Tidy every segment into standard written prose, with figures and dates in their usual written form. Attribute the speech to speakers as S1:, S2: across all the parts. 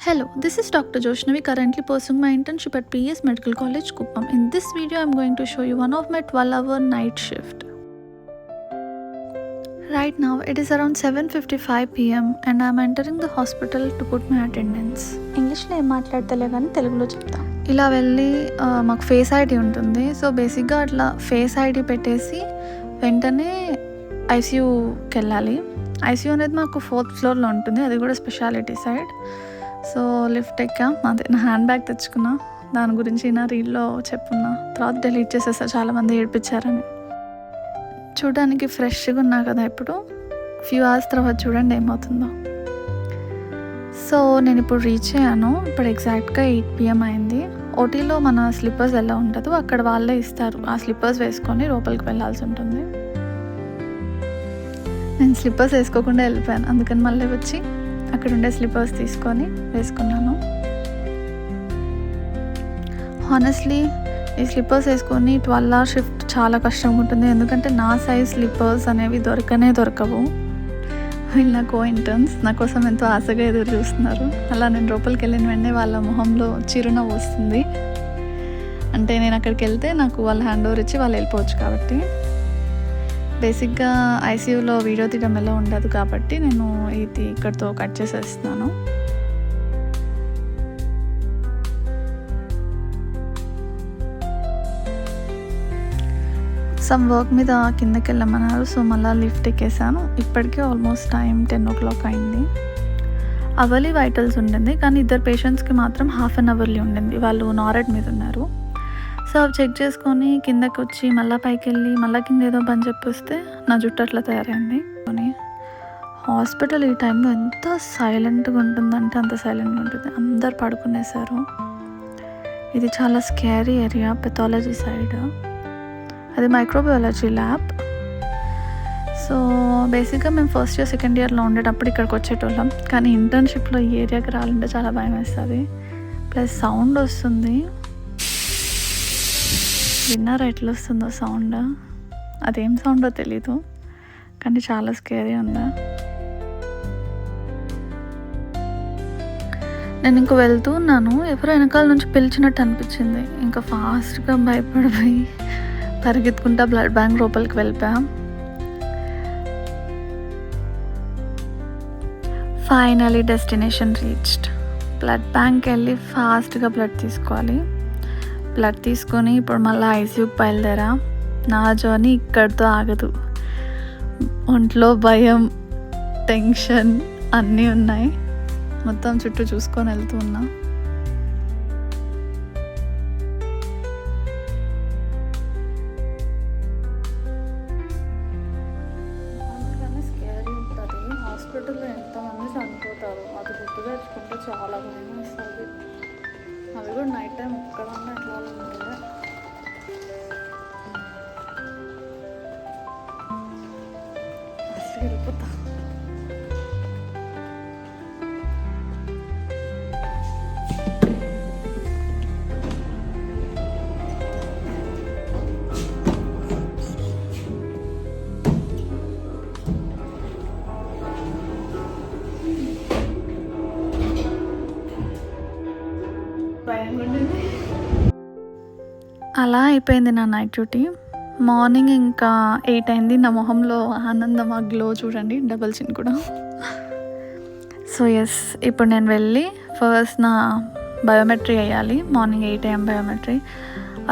S1: Hello, this is Dr. Joshnavi currently pursuing my internship at PS Medical College, Kuppam. In this video, I am going to show you one of my 12-hour night shift. Right now, it is around 7:55 p.m. and I am entering the hospital to put my attendance.
S2: ఇంగ్లీష్లో ఏం మాట్లాడతలే కానీ తెలుగులో చెప్తా.
S1: ఇలా వెళ్ళి మాకు face ID ఉంటుంది. So బేసిక్గా అట్లా ఫేస్ ఐడి పెట్టేసి వెంటనే ఐసీయూకి వెళ్ళాలి. ఐసీయూ అనేది మాకు 4th ఫ్లోర్లో ఉంటుంది, అది కూడా స్పెషాలిటీ సైడ్. సో లిఫ్ట్ ఎక్కా, అదే నా హ్యాండ్ బ్యాగ్ తెచ్చుకున్నా, దాని గురించి నా రీల్లో చెప్పున్నా, తర్వాత డిలీట్ చేసేసా చాలామంది ఏడిపించారని. చూడడానికి ఫ్రెష్గా ఉన్నా కదా, ఇప్పుడు ఫ్యూ అవర్స్ తర్వాత చూడండి ఏమవుతుందో. సో నేను ఇప్పుడు రీచ్ అయ్యాను. ఇప్పుడు ఎగ్జాక్ట్గా 8 PM అయింది. ఓటీలో మన స్లిప్పర్స్ ఎలా ఉంటుందో అక్కడ వాళ్ళే ఇస్తారు, ఆ స్లిప్పర్స్ వేసుకొని లోపలికి వెళ్ళాల్సి ఉంటుంది. నేను స్లిప్పర్స్ వేసుకోకుండా వెళ్ళిపోయాను, అందుకని మళ్ళీ వచ్చి అక్కడ ఉండే స్లిప్పర్స్ తీసుకొని వేసుకున్నాను. హానెస్ట్లీ ఈ స్లిప్పర్స్ వేసుకొని 12 hour షిఫ్ట్ చాలా కష్టంగా ఉంటుంది, ఎందుకంటే నా సైజ్ స్లిప్పర్స్ అనేవి దొరకవు. వీళ్ళు నా కో-ఇంటర్న్స్ నా కోసం ఎంతో ఆశగా ఎదురు చూస్తున్నారు. అలా నేను లోపలికి వెళ్ళిన వెంటనే వాళ్ళ మొహంలో చిరునవ్వు వస్తుంది. అంటే నేను అక్కడికి వెళ్తే నాకు వాళ్ళ హ్యాండ్ ఓవర్ ఇచ్చి వాళ్ళు వెళ్ళిపోవచ్చు కాబట్టి. బేసిక్గా ఐసీయూలో వీడియో తీయడం ఎలా ఉండదు కాబట్టి నేను ఇది ఇక్కడితో కట్ చేసేస్తున్నాను. సమ్ వర్క్ మీద కిందకి వెళ్ళమన్నారు, సో మళ్ళీ లిఫ్ట్ ఎక్కేసాను. ఇప్పటికే ఆల్మోస్ట్ టైం 10 o'clock అయింది. అవర్లీ వైటల్స్ ఉండింది, కానీ 2 పేషెంట్స్కి మాత్రం హాఫ్ అన్ అవర్లీ ఉండింది. వాళ్ళు నారెడ్ మీద ఉన్నారు. సో అవి చెక్ చేసుకొని కిందకి వచ్చి మళ్ళీ పైకి వెళ్ళి మళ్ళీ కింద ఏదో పని చెప్పిస్తే నా జుట్టు అట్లా తయారైంది. హాస్పిటల్ ఈ టైంలో ఎంత సైలెంట్గా ఉంటుందంటే అంత సైలెంట్గా ఉంటుంది. అందరు పడుకునేసారు. ఇది చాలా స్కేరీ ఏరియా, పెథాలజీ సైడ్. అది మైక్రోబయాలజీ ల్యాబ్. సో బేసిక్గా మేము ఫస్ట్ ఇయర్ సెకండ్ ఇయర్లో ఉండేటప్పుడు ఇక్కడికి వచ్చేటోళ్ళం, కానీ ఇంటర్న్షిప్లో ఈ ఏరియాకి రావాలంటే చాలా భయం వేస్తుంది. ప్లస్ సౌండ్ వస్తుంది, విన్నారా ఎట్లా వస్తుందో సౌండ్? అదేం సౌండో తెలీదు, కానీ చాలా స్కేరీ ఉంది. నేను ఇంక వెళ్తూ ఉన్నాను, ఎవరో వెనకాల నుంచి పిలిచినట్టు అనిపించింది. ఇంకా ఫాస్ట్గా భయపడిపోయి పరిగెత్తుకుంటా బ్లడ్ బ్యాంక్ లోపలికి వెళ్ళిపోయాం. Finally destination reached. బ్లడ్ బ్యాంక్కి వెళ్ళి ఫాస్ట్గా బ్లడ్ తీసుకోవాలి. బ్లడ్ తీసుకొని ఇప్పుడు మళ్ళీ ఐసీయూకి బయలుదేరా. నా జర్నీ ఇక్కడితో ఆగదు. ఒంట్లో భయం, టెన్షన్ అన్నీ ఉన్నాయి. మొత్తం చుట్టూ చూసుకొని వెళ్తూ ఉన్నా. స్కేరీ ఉంటుంది. హాస్పిటల్లో ఎంతమంది చనిపోతారు, అది గుర్తు తెచ్చుకుంటే చాలా భయం వస్తుంది. అది కూడా నైట్ టైం ఒక్కడన్నా ఎట్లా ఉంటుంది. అసలు వెళ్ళిపోతా. అలా అయిపోయింది నా నైట్ డ్యూటీ. మార్నింగ్ ఇంకా 8 అయింది. నా మొహంలో ఆనందం, ఆ గ్లో చూడండి, డబల్ చిన్ కూడా. సో ఎస్, ఇప్పుడు నేను వెళ్ళి ఫస్ట్ నా బయోమెట్రీ వేయాలి. Morning 8 AM biometry.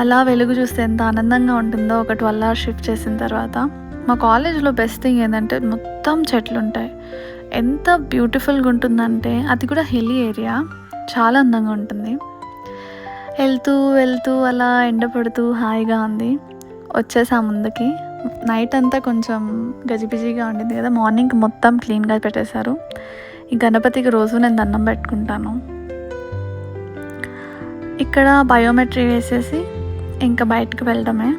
S1: అలా వెలుగు చూస్తే ఎంత ఆనందంగా ఉంటుందో ఒక 12 hour షిఫ్ట్ చేసిన తర్వాత. మా కాలేజ్లో బెస్ట్ థింగ్ ఏంటంటే మొత్తం చెట్లు ఉంటాయి. ఎంత బ్యూటిఫుల్గా ఉంటుందంటే, అది కూడా హిల్లీ ఏరియా, చాలా అందంగా ఉంటుంది. వెళ్తూ అలా ఎండ పడుతూ హాయిగా ఉంది. వచ్చేసా ముందుకి. నైట్ అంతా కొంచెం గజిబిజిగా ఉండింది కదా, మార్నింగ్ మొత్తం క్లీన్గా పెట్టేశారు. ఈ గణపతికి రోజు నేను దండం పెట్టుకుంటాను. ఇక్కడ బయోమెట్రీ వేసేసి ఇంకా బయటకు వెళ్ళడమే.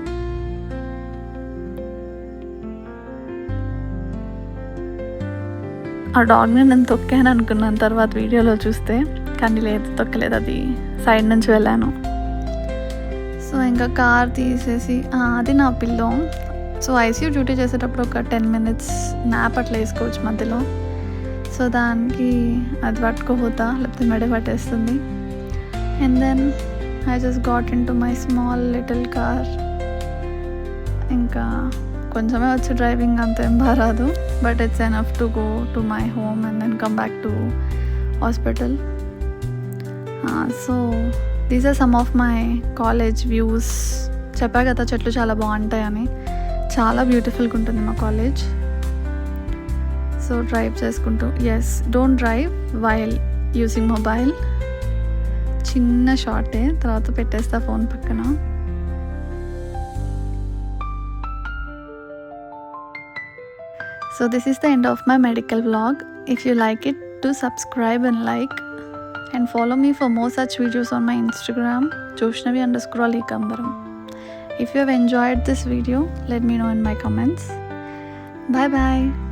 S1: ఆ డాగ్ని నేను తొక్కాను అనుకున్నాను తర్వాత వీడియోలో చూస్తే, కానీ లేదు, తొక్కలేదు, అది సైడ్ నుంచి వెళ్ళాను. సో ఇంకా కార్ తీసేసి అది నా పిల్లో. సో ఐసీయూ డ్యూటీ చేసేటప్పుడు ఒక 10 minutes నాప్ అట్లా వేసుకోవచ్చు మధ్యలో. సో దానికి అది పట్టుకోపోతా, లేకపోతే మెడ పట్టేస్తుంది. And then I just got in to my small little car. ఇంకా కొంచెమే వచ్చి డ్రైవింగ్ అంతేం బారాదు, but it's enough to go to my home and then come back to hospital. So these are some of my college views. చెప్పా కదా చెట్లు చాలా బాగుంటాయని, చాలా బ్యూటిఫుల్గా ఉంటుంది మా కాలేజ్. సో డ్రైవ్ చేసుకుంటూ, yes don't drive while using mobile. చిన్న షార్టే, తర్వాత పెట్టేస్తా ఫోన్ పక్కన. So this is the end of my medical vlog. If you like it, do subscribe and like, and follow me for more such videos on my Instagram, joshnavi_alikambaram. If you have enjoyed this video, let me know in my comments. Bye bye.